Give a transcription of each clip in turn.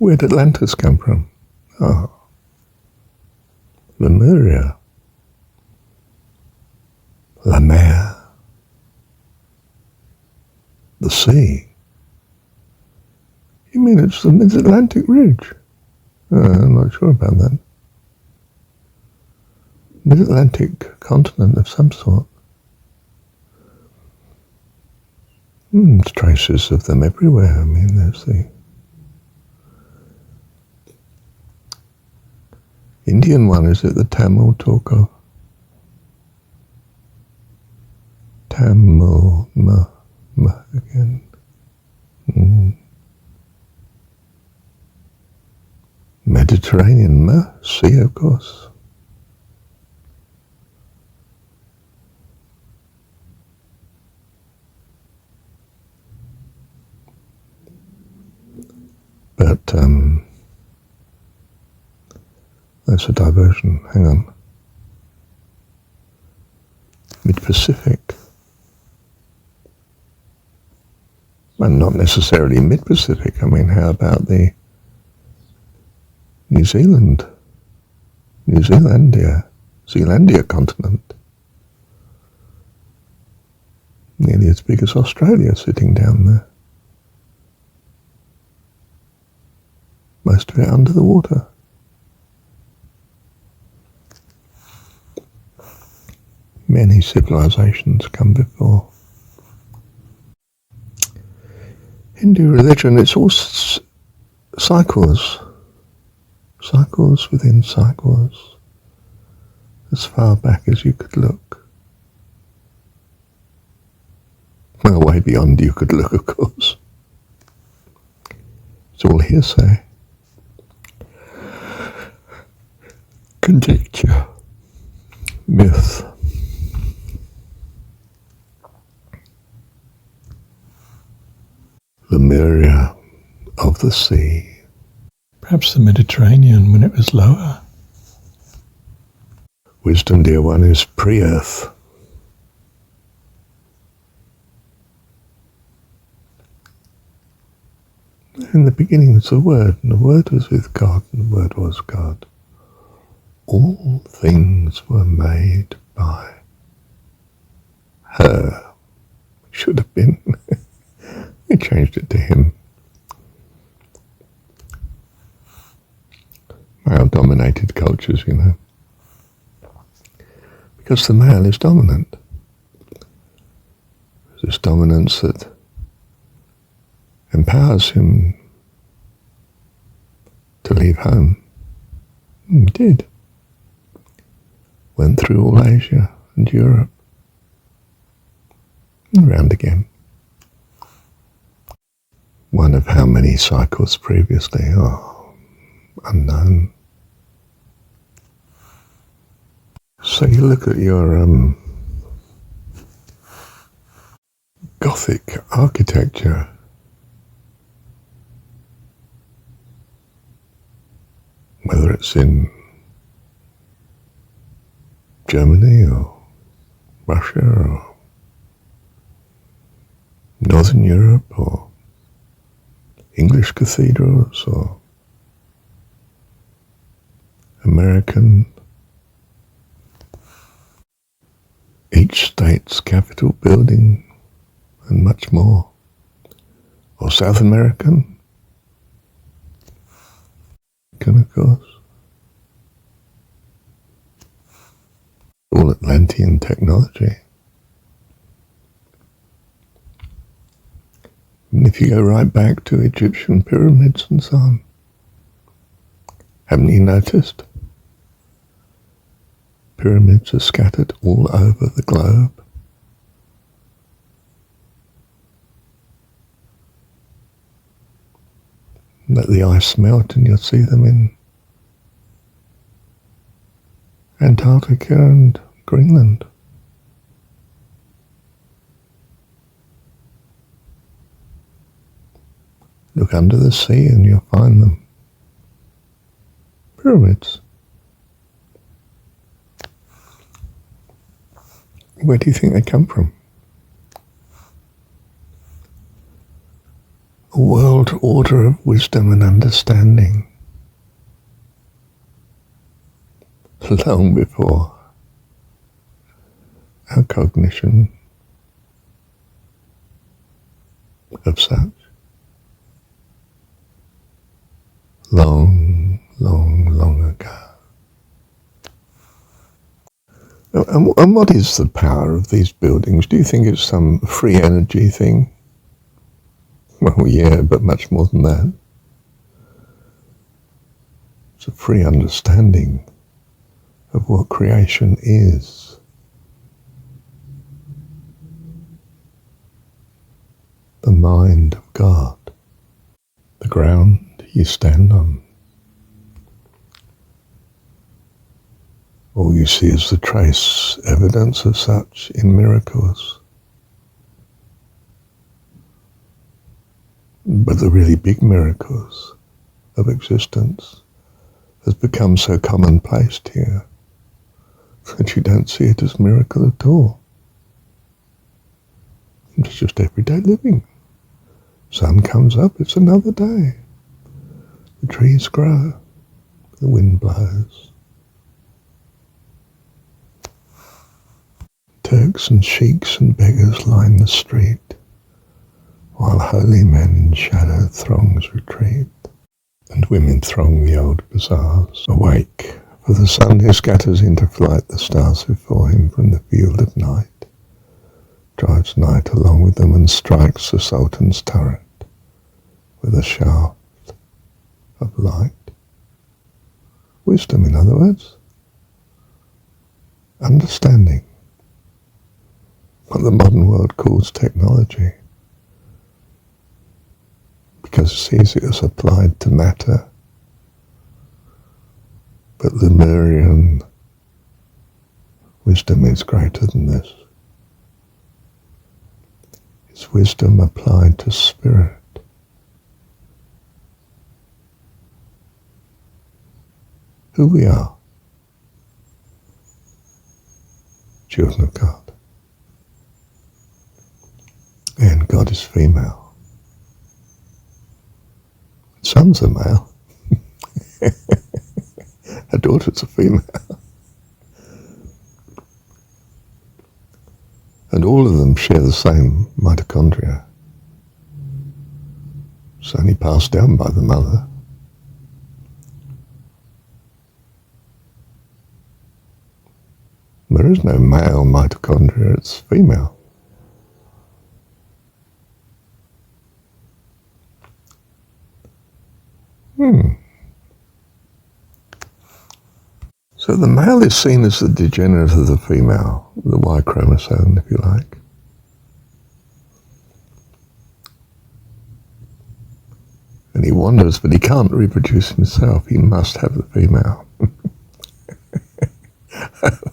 Where did Atlantis come from? Oh, Lemuria, Lemer, the sea. You mean it's the Mid-Atlantic Ridge? I'm not sure about that. Mid-Atlantic continent of some sort. There's traces of them everywhere. I mean, there's the Indian one, is it the Tamil talk of? Tamil, again. Mediterranean, sea, of course. But that's a diversion. Hang on. Mid-Pacific. Well, not necessarily mid-Pacific. I mean, how about the Zealandia continent? Nearly as big as Australia sitting down there. Most of it under the water. Many civilizations come before. Hindu religion, it's all cycles. Cycles within cycles. As far back as you could look. Well, way beyond you could look, of course. It's all hearsay. Conjecture. Myth. Lemeria of the sea. Perhaps the Mediterranean when it was lower. Wisdom, dear one, is pre-earth. In the beginning was the Word, and the Word was with God, and the Word was God. All things were made by her. Should have been. We changed it to him. Male-dominated cultures, you know. Because the male is dominant. There's this dominance that empowers him to leave home. He did. Went through all Asia and Europe. And round again. One of how many cycles previously? Oh, unknown. So you look at your Gothic architecture. Whether it's in Germany or Russia or Northern Europe or English cathedrals or American, each state's capital building and much more, or South American, of course, all Atlantean technology. And if you go right back to Egyptian pyramids and so on, haven't you noticed? Pyramids are scattered all over the globe. Let the ice melt and you'll see them in Antarctica and Greenland. Look under the sea and you'll find them. Pyramids. Where do you think they come from? a world order of wisdom and understanding long before our cognition of such. Long, long, long ago. And what is the power of these buildings? Do you think it's some free energy thing? Well, yeah, but much more than that. It's a free understanding of what creation is. The mind of God. The ground you stand on. All you see is the trace evidence of such in miracles. But the really big miracles of existence has become so commonplace here that you don't see it as a miracle at all. It's just everyday living. Sun comes up, it's another day. The trees grow, the wind blows. Turks and sheiks and beggars line the street, while holy men in shadow throngs retreat, and women throng the old bazaars. Awake, for the sun who scatters into flight the stars before him from the field of night, drives night along with them and strikes the Sultan's turret with a shaft of light. Wisdom, in other words. Understanding. What the modern world calls technology, because it sees it as applied to matter. But lemerian wisdom is greater than this. It's wisdom applied to spirit. Who we are. Children of God. And God is female. Sons are male. Her daughter's a female. And all of them share the same mitochondria. It's only passed down by the mother. There is no male mitochondria, it's female. So the male is seen as the degenerate of the female, the Y chromosome, if you like. And he wanders, but he can't reproduce himself. He must have the female.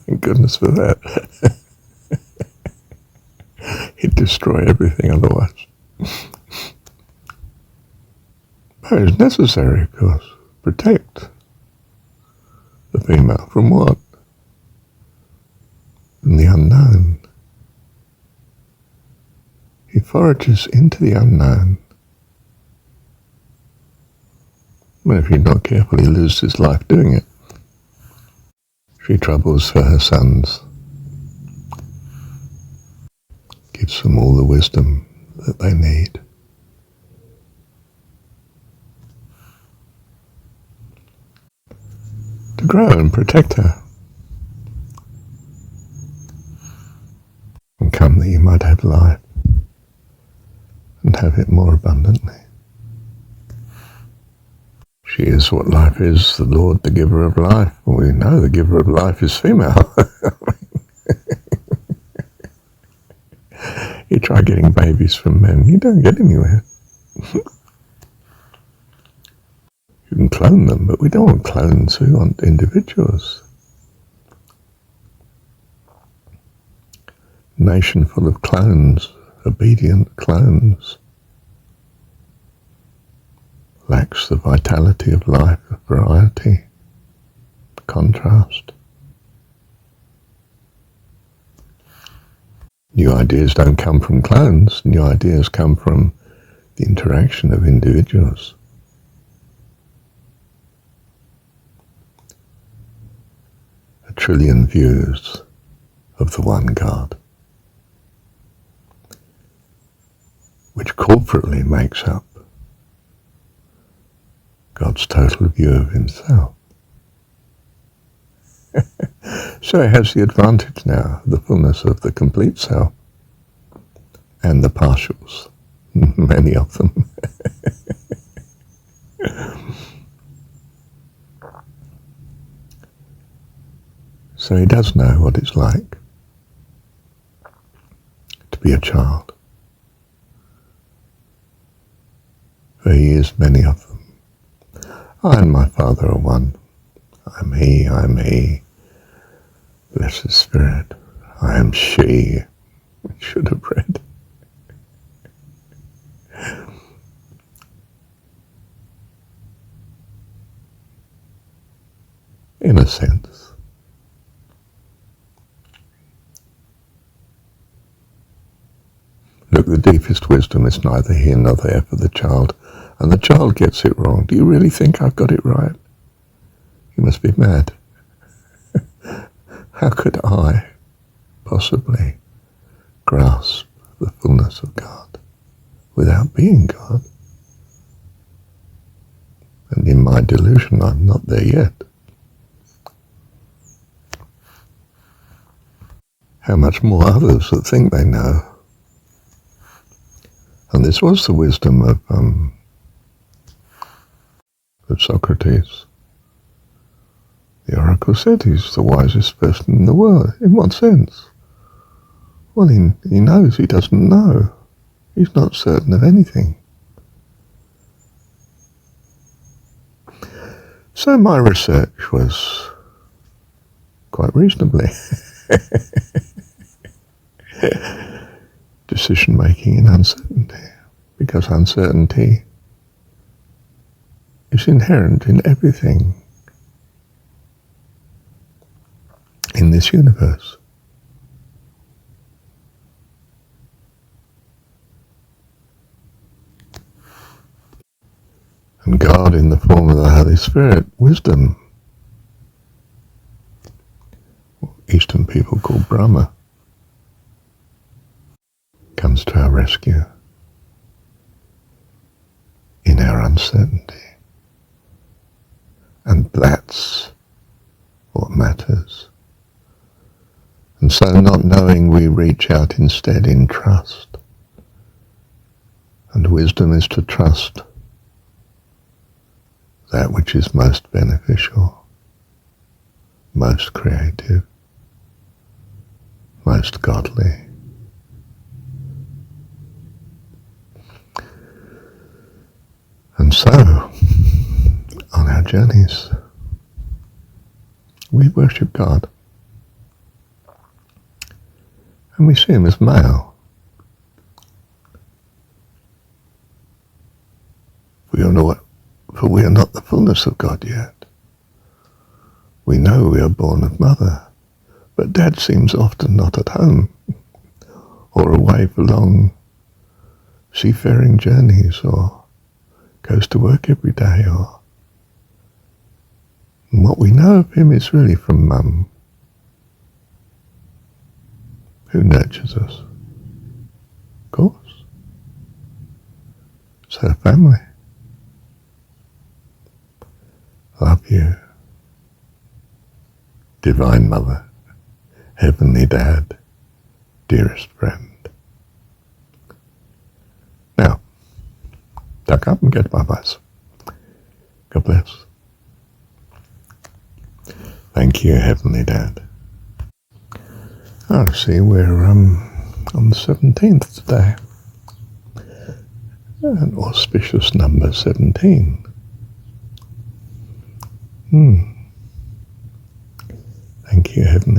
Thank goodness for that. He'd destroy everything otherwise. But it's necessary, of course. Protect the female from what? From the unknown. He forages into the unknown. Well, if he's not careful, he loses his life doing it. She troubles for her sons. Gives them all the wisdom that they need. To grow and protect her. And come that you might have life and have it more abundantly. She is what life is, the Lord, the giver of life. Well, we know the giver of life is female. You try getting babies from men, you don't get anywhere. You can clone them, but we don't want clones, we want individuals. Nation full of clones, obedient clones. Lacks the vitality of life, of variety, contrast. New ideas don't come from clones, new ideas come from the interaction of individuals. A trillion views of the one God, which corporately makes up God's total view of himself. So it has the advantage now, the fullness of the complete self, and the partials, many of them. So he does know what it's like to be a child. For he is many of them. I and my Father are one. I'm he. Blessed Spirit, I am she. We should have read. In a sense. Look, the deepest wisdom is neither here nor there for the child, and the child gets it wrong. Do you really think I've got it right? You must be mad. How could I possibly grasp the fullness of God without being God? And in my delusion, I'm not there yet. How much more others that think they know. And this was the wisdom of Socrates. The oracle said he's the wisest person in the world. In what sense? Well, he knows he doesn't know. He's not certain of anything. So my research was quite reasonably decision-making in uncertainty, because uncertainty is inherent in everything in this universe. And God, in the form of the Holy Spirit, wisdom, what Eastern people call Brahma, comes to our rescue in our uncertainty. And that's what matters. And so, not knowing, we reach out instead in trust. And wisdom is to trust that which is most beneficial, most creative, most godly. And so, on our journeys, we worship God. And we see him as male. For we are not the fullness of God yet. We know we are born of mother, but Dad seems often not at home, or away for long seafaring journeys, or goes to work every day, or and what we know of him is really from Mum, who nurtures us, of course. It's her family. Love you, Divine Mother, Heavenly Dad, dearest friend. Now, duck up and get my bus. God bless. Thank you, Heavenly Dad. Oh, see, we're on the 17th today. An auspicious number, 17. Thank you, Heavenly